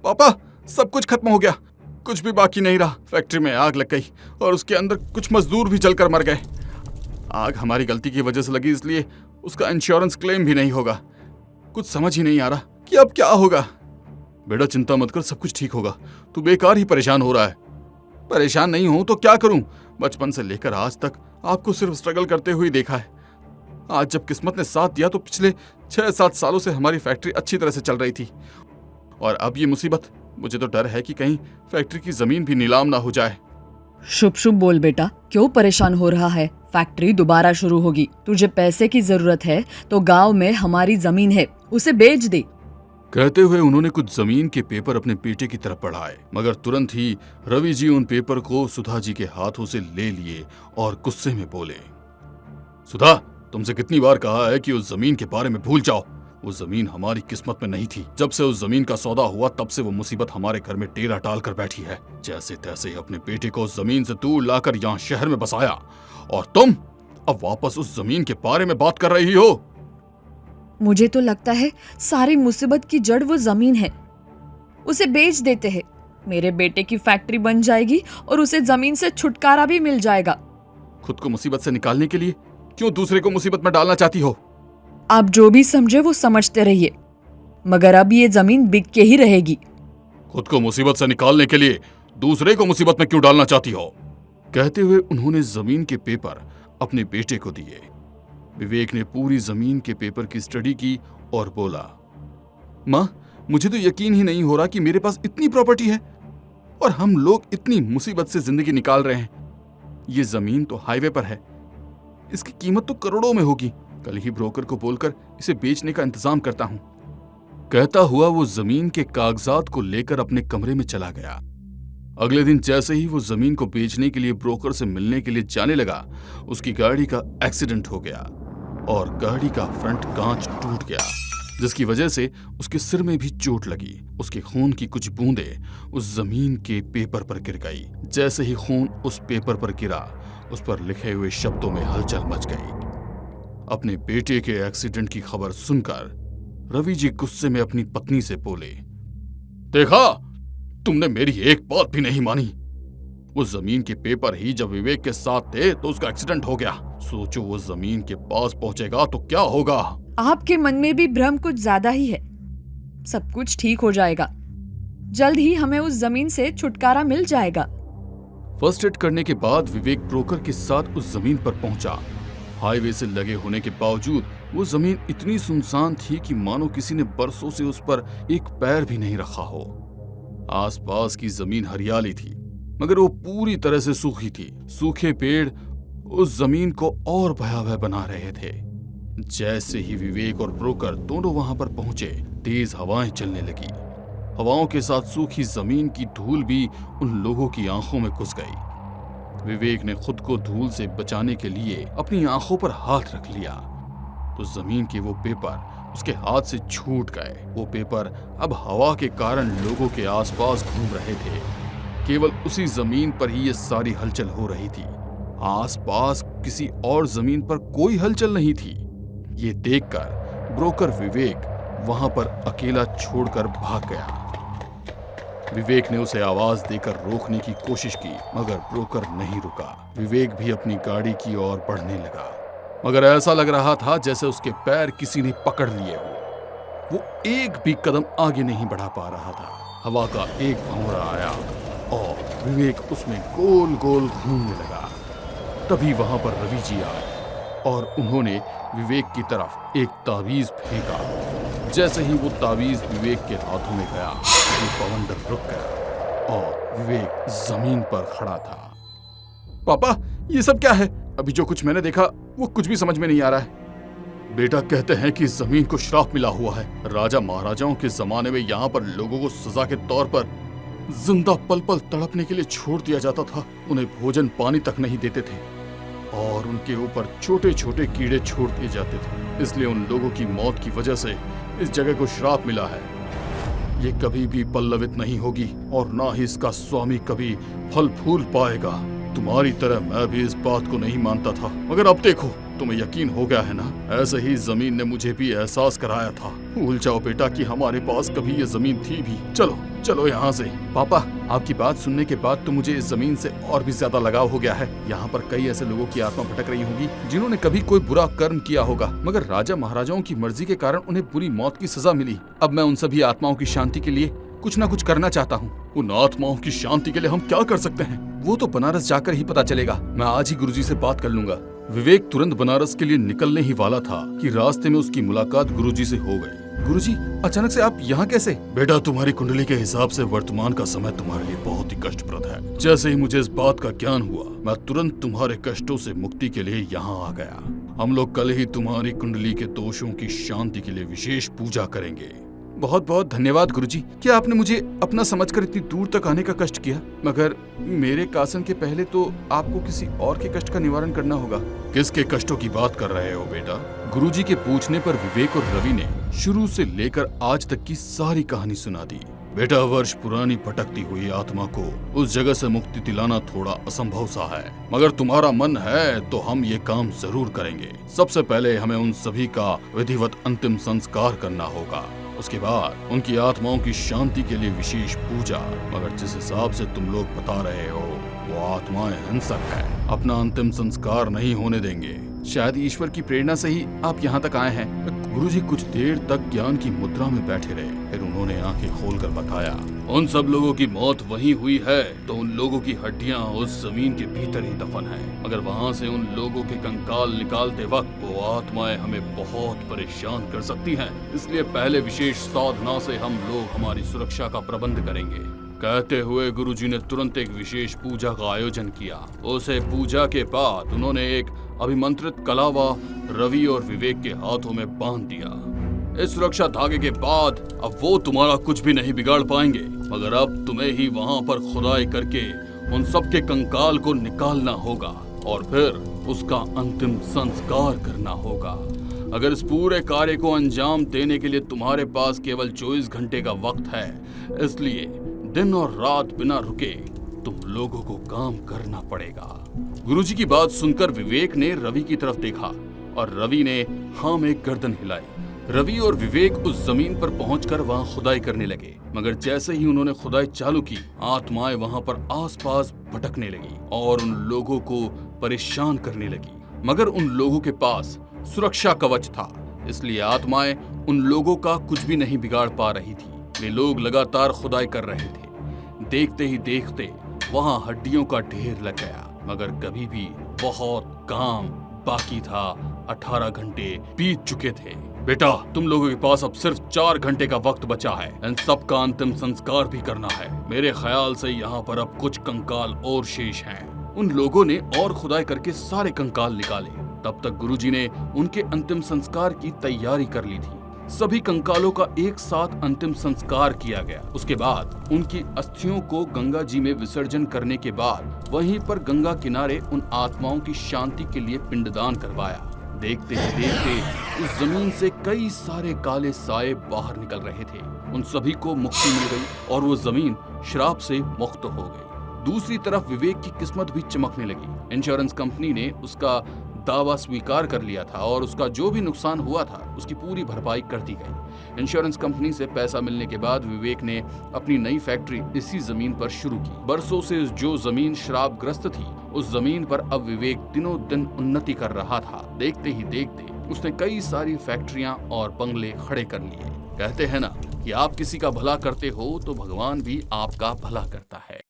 पापा, सब कुछ खत्म हो गया, कुछ भी बाकी नहीं रहा। फैक्ट्री में आग लग गई और उसके अंदर कुछ मजदूर भी जलकर मर गए। आग हमारी गलती की वजह से लगी, इसलिए उसका इंश्योरेंस क्लेम भी नहीं होगा। कुछ समझ ही नहीं आ रहा कि अब क्या होगा। बेटा चिंता मत कर, सब कुछ ठीक होगा। तू बेकार ही परेशान हो रहा है। परेशान नहीं हूं तो क्या करूं? बचपन से लेकर आज तक आपको सिर्फ स्ट्रगल करते हुए देखा है। आज जब किस्मत ने साथ दिया तो पिछले 6-7 सालों से हमारी फैक्ट्री अच्छी तरह से चल रही थी, और अब ये मुसीबत। मुझे तो डर है कि कहीं फैक्ट्री की जमीन भी नीलाम ना हो जाए। शुभ शुभ बोल बेटा, क्यों परेशान हो रहा है? फैक्ट्री दोबारा शुरू होगी। तुझे पैसे की जरूरत है तो गांव में हमारी जमीन है, उसे बेच दे। कहते हुए उन्होंने कुछ जमीन के पेपर अपने बेटे की तरफ बढ़ाए, मगर तुरंत ही रवि जी उन पेपर को सुधा जी के हाथों से ले लिए और गुस्से में बोले, सुधा, तुमसे कितनी बार कहा है कि उस जमीन के बारे में भूल जाओ। वो जमीन हमारी किस्मत में नहीं थी। जब से उस जमीन का सौदा हुआ तब से वो मुसीबत हमारे घर में डेरा डाल कर बैठी है। जैसे तैसे अपने बेटे को उस जमीन से दूर लाकर यहाँ शहर में बसाया, और तुम अब वापस उस जमीन के बारे में बात कर रही हो। मुझे तो लगता है सारी मुसीबत की जड़ वो जमीन है। उसे बेच देते हैं, मेरे बेटे की फैक्ट्री बन जाएगी और उसे जमीन से छुटकारा भी मिल जाएगा। खुद को मुसीबत से निकालने के लिए क्यों दूसरे को मुसीबत में डालना चाहती हो? आप जो भी समझे वो समझते रहिए, मगर अब ये जमीन बिक के ही रहेगी। खुद को मुसीबत से निकालने के लिए दूसरे को मुसीबत में क्यों डालना चाहती हो? कहते हुए उन्होंने जमीन के पेपर अपने बेटे को दिए। विवेक ने पूरी जमीन के पेपर की स्टडी की और बोला, माँ, मुझे तो यकीन ही नहीं हो रहा कि मेरे पास इतनी प्रॉपर्टी है और हम लोग इतनी मुसीबत से जिंदगी निकाल रहे हैं। ये जमीन तो हाईवे पर है, इसकी कीमत तो करोड़ों में होगी। कल ही ब्रोकर को बोलकर इसे बेचने का इंतजाम करता हूं। कहता हुआ वो जमीन के कागजात को लेकर अपने कमरे में चला गया। अगले दिन जैसे ही वो जमीन को बेचने के लिए ब्रोकर से मिलने के लिए जाने लगा, उसकी गाड़ी का एक्सीडेंट हो गया और गाड़ी का फ्रंट कांच टूट गया, जिसकी वजह से उसके सिर में भी चोट लगी। उसके खून की कुछ बूंदें उस जमीन के पेपर पर गिर गई। जैसे ही खून उस पेपर पर गिरा, उस पर लिखे हुए शब्दों में हलचल मच गई। अपने बेटे के एक्सीडेंट की खबर सुनकर रवि जी गुस्से में अपनी पत्नी से बोले, देखा, तुमने मेरी एक बात भी नहीं मानी। उस जमीन के पेपर ही जब विवेक के साथ थे तो उसका एक्सीडेंट हो गया। सोचो वो जमीन के पास पहुंचेगा तो क्या होगा। आपके मन में भी भ्रम कुछ ज्यादा ही है। सब कुछ ठीक हो जाएगा, जल्द ही हमें उस जमीन से छुटकारा मिल जाएगा। फर्स्ट एड करने के बाद विवेक ब्रोकर के साथ उस जमीन पर पहुंचा। हाईवे से लगे होने के बावजूद वो जमीन इतनी सुनसान थी कि मानो किसी ने बरसों से उस पर एक पैर भी नहीं रखा हो। आसपास की जमीन हरियाली थी, मगर वो पूरी तरह से सूखी थी। सूखे पेड़ उस जमीन को और भयावह बना रहे थे। जैसे ही विवेक और ब्रोकर दोनों वहां पर पहुंचे, तेज हवाएं चलने लगी। हवाओं के साथ सूखी जमीन की धूल भी उन लोगों की आंखों में घुस गई। विवेक ने खुद को धूल से बचाने के लिए अपनी आंखों पर हाथ रख लिया तो जमीन के वो पेपर उसके हाथ से छूट गए। वो पेपर अब हवा के कारण लोगों के आसपास घूम रहे थे। केवल उसी जमीन पर ही ये सारी हलचल हो रही थी। आसपास किसी और जमीन पर कोई हलचल नहीं थी। ये देखकर ब्रोकर विवेक वहां पर अकेला छोड़कर भाग गया। विवेक ने उसे आवाज देकर रोकने की कोशिश की, मगर ब्रोकर नहीं रुका। विवेक भी अपनी गाड़ी की ओर बढ़ने लगा, मगर ऐसा लग रहा था जैसे उसके पैर किसी ने पकड़ लिए हो। वो एक भी कदम आगे नहीं बढ़ा पा रहा था। हवा का एक भंवरा आया और विवेक उसमें गोल गोल घूमने लगा। तभी वहां पर रवि जी आए और उन्होंने विवेक की तरफ एक तावीज फेंका। जैसे ही वो तावीज विवेक के हाथों में गया, वो बवंडर रुक गया और विवेक जमीन पर खड़ा था। पापा, ये सब क्या है? अभी जो कुछ मैंने देखा वो कुछ भी समझ में नहीं आ रहा है। बेटा, कहते हैं कि जमीन को श्राप मिला हुआ है। राजा महाराजाओं के जमाने में यहाँ पर लोगों को सजा के तौर पर जिंदा पल पल तड़पने के लिए छोड़ दिया जाता था। उन्हें भोजन पानी तक नहीं देते थे और उनके ऊपर छोटे छोटे कीड़े छोड़ दिए जाते थे। इसलिए उन लोगों की मौत की वजह से इस जगह को श्राप मिला है। ये कभी भी पल्लवित नहीं होगी और ना ही इसका स्वामी कभी फल फूल पाएगा। तुम्हारी तरह मैं भी इस बात को नहीं मानता था, मगर अब देखो तुम्हें यकीन हो गया है ना? ऐसे ही जमीन ने मुझे भी एहसास कराया था। भूल जाओ बेटा कि हमारे पास कभी ये जमीन थी भी। चलो चलो यहाँ से। पापा, आपकी बात सुनने के बाद तो मुझे इस जमीन से और भी ज्यादा लगाव हो गया है। यहाँ पर कई ऐसे लोगों की आत्मा भटक रही होगी जिन्होंने कभी कोई बुरा कर्म किया होगा, मगर राजा महाराजाओं की मर्जी के कारण उन्हें बुरी मौत की सजा मिली। अब मैं उन सभी आत्माओं की शांति के लिए कुछ ना कुछ करना चाहता हूँ। उन आत्माओं की शांति के लिए हम क्या कर सकते हैं वो तो बनारस जाकर ही पता चलेगा। मैं आज ही गुरुजी से बात कर लूंगा। विवेक तुरंत बनारस के लिए निकलने ही वाला था कि रास्ते में उसकी मुलाकात गुरुजी से हो गई। गुरुजी, अचानक से आप यहाँ कैसे? बेटा, तुम्हारी कुंडली के हिसाब से वर्तमान का समय तुम्हारे लिए बहुत ही कष्टप्रद है। जैसे ही मुझे इस बात का ज्ञान हुआ, मैं तुरंत तुम्हारे कष्टों से मुक्ति के लिए यहाँ आ गया। हम लोग कल ही तुम्हारी कुंडली के दोषों की शांति के लिए विशेष पूजा करेंगे। बहुत बहुत धन्यवाद गुरुजी। क्या आपने मुझे अपना समझकर इतनी दूर तक आने का कष्ट किया? मगर मेरे कासन के पहले तो आपको किसी और के कष्ट का निवारण करना होगा। किसके कष्टों की बात कर रहे हो बेटा? गुरुजी के पूछने पर विवेक और रवि ने शुरू से लेकर आज तक की सारी कहानी सुना दी। बेटा, वर्ष पुरानी भटकती हुई आत्मा को उस जगह से मुक्ति दिलाना थोड़ा असंभव सा है, मगर तुम्हारा मन है तो हम ये काम जरूर करेंगे। सबसे पहले हमें उन सभी का विधिवत अंतिम संस्कार करना होगा। उसके बाद उनकी आत्माओं की शांति के लिए विशेष पूजा। मगर जिस हिसाब से तुम लोग बता रहे हो वो आत्माएं हिंसक है, अपना अंतिम संस्कार नहीं होने देंगे। शायद ईश्वर की प्रेरणा से ही आप यहाँ तक आए हैं। गुरुजी कुछ देर तक ज्ञान की मुद्रा में बैठे रहे, फिर उन्होंने आंखें खोलकर बताया, उन सब लोगों की मौत वहीं हुई है तो उन लोगों की हड्डियां उस जमीन के भीतर ही दफन है। मगर वहाँ से उन लोगों के कंकाल निकालते वक्त वो आत्माएं हमें बहुत परेशान कर सकती हैं। इसलिए पहले विशेष साधना से हम लोग हमारी सुरक्षा का प्रबंध करेंगे। कहते हुए गुरुजी ने तुरंत एक विशेष पूजा का आयोजन किया। उसे पूजा के बाद उन्होंने एक अभिमंत्रित कलावा रवि और विवेक के हाथों में बांध दिया। इस सुरक्षा धागे के बाद अब वो तुम्हारा कुछ भी नहीं बिगाड़ पाएंगे, मगर अब तुम्हें ही वहां पर खुदाई करके उन सब के कंकाल को निकालना होगा और फिर उसका अंतिम संस्कार करना होगा। अगर इस पूरे कार्य को अंजाम देने के लिए तुम्हारे पास केवल 24 घंटे का वक्त है, इसलिए दिन और रात बिना रुके तुम लोगों को काम करना पड़ेगा। गुरुजी की बात सुनकर विवेक ने रवि की तरफ देखा और रवि ने हाँ में गर्दन हिलाई। रवि और विवेक उस जमीन पर पहुंचकर वहां खुदाई करने लगे, मगर जैसे ही उन्होंने खुदाई चालू की, आत्माएं वहां पर आसपास भटकने लगी और उन लोगों को परेशान करने लगी। मगर उन लोगों के पास सुरक्षा कवच था, इसलिए आत्माएं उन लोगों का कुछ भी नहीं बिगाड़ पा रही थी। वे लोग लगातार खुदाई कर रहे थे। देखते ही देखते वहां हड्डियों का ढेर लग गया, मगर कभी भी बहुत काम बाकी था। 18 घंटे बीत चुके थे। बेटा, तुम लोगों के पास अब सिर्फ 4 घंटे का वक्त बचा है। इन सब का अंतिम संस्कार भी करना है। मेरे ख्याल से यहाँ पर अब कुछ कंकाल और शेष हैं। उन लोगों ने और खुदाई करके सारे कंकाल निकाले। तब तक गुरुजी ने उनके अंतिम संस्कार की तैयारी कर ली थी। सभी कंकालों का एक साथ अंतिम संस्कार किया गया। उसके बाद उनकी अस्थियों को गंगा जी में विसर्जन करने के बाद वहीं पर गंगा किनारे उन आत्माओं की शांति के लिए पिंडदान करवाया। देखते ही देखते उस जमीन से कई सारे काले साए बाहर निकल रहे थे। उन सभी को मुक्ति मिल गई और वो जमीन श्राप से मुक्त हो गई। दूसरी तरफ विवेक की किस्मत भी चमकने लगी। इंश्योरेंस कंपनी ने उसका दावा स्वीकार कर लिया था और उसका जो भी नुकसान हुआ था उसकी पूरी भरपाई कर दी गई। इंश्योरेंस कंपनी से पैसा मिलने के बाद विवेक ने अपनी नई फैक्ट्री इसी जमीन पर शुरू की। बरसों से जो जमीन श्रापग्रस्त थी, उस जमीन पर अब विवेक दिनों दिन उन्नति कर रहा था। देखते ही देखते उसने कई सारी फैक्ट्रियां और बंगले खड़े कर लिए। कहते हैं ना कि आप किसी का भला करते हो तो भगवान भी आपका भला करता है।